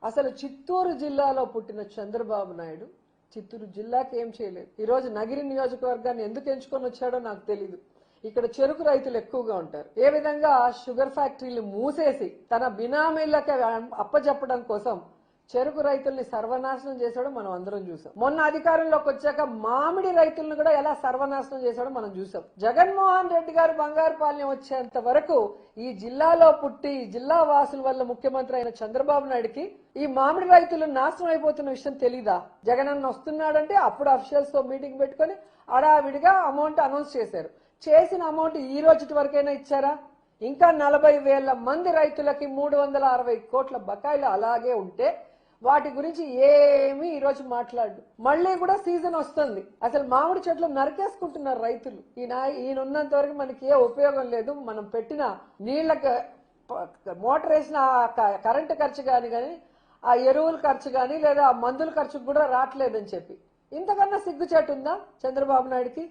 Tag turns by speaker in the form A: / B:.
A: అసలు చిత్తూరు జిల్లాలో పుట్టిన చంద్రబాబు నాయుడు చిత్తూరు జిల్లాకి ఏం చేయలేదు. ఈ రోజు నగిరి నియోజకవర్గాన్ని ఎందుకు ఎంచుకొని వచ్చాడో నాకు తెలియదు. ఇక్కడ చెరుకు రైతులు ఎక్కువగా ఉంటారు. ఏ విధంగా షుగర్ ఫ్యాక్టరీలు మూసేసి తన బినామీలకి అప్పచెప్పడం కోసం చెరుకు రైతుల్ని సర్వనాశనం చేశాడో మనం అందరం చూసాం. మొన్న అధికారంలోకి వచ్చాక మామిడి రైతులను కూడా ఎలా సర్వనాశనం చేశాడో మనం చూసాం. జగన్మోహన్ రెడ్డి గారు బంగారుపాలెం వచ్చేంత వరకు ఈ జిల్లాలో పుట్టి జిల్లా వాసుల వల్ల ముఖ్యమంత్రి అయిన చంద్రబాబు నాయుడుకి ఈ మామిడి రైతులు నాశనం అయిపోతున్న విషయం తెలీదా? జగన్ అన్న వస్తున్నాడంటే అప్పుడు అఫీషియల్స్ తో మీటింగ్ పెట్టుకుని అడావిడిగా అమౌంట్ అనౌన్స్ చేశారు. చేసిన అమౌంట్ ఈ రోజు వరకైనా ఇచ్చారా? ఇంకా 40,000 మంది రైతులకి 360 కోట్ల బకాయిలు అలాగే ఉంటే వాటి గురించి ఏమీ ఈ రోజు మాట్లాడు. మళ్ళీ కూడా సీజన్ వస్తుంది. అసలు మామిడి చెట్లు నరికేసుకుంటున్నారు రైతులు. ఈయన ఉన్నంత వరకు మనకి ఏ ఉపయోగం లేదు. మనం పెట్టిన నీళ్లకు మోటార్ వేసిన కరెంటు ఖర్చు కానీ ఆ ఎరువుల ఖర్చు కానీ లేదా మందుల ఖర్చు కూడా రావట్లేదని చెప్పి ఇంతకన్నా సిగ్గుచేటు ఉందా చంద్రబాబు నాయుడుకి?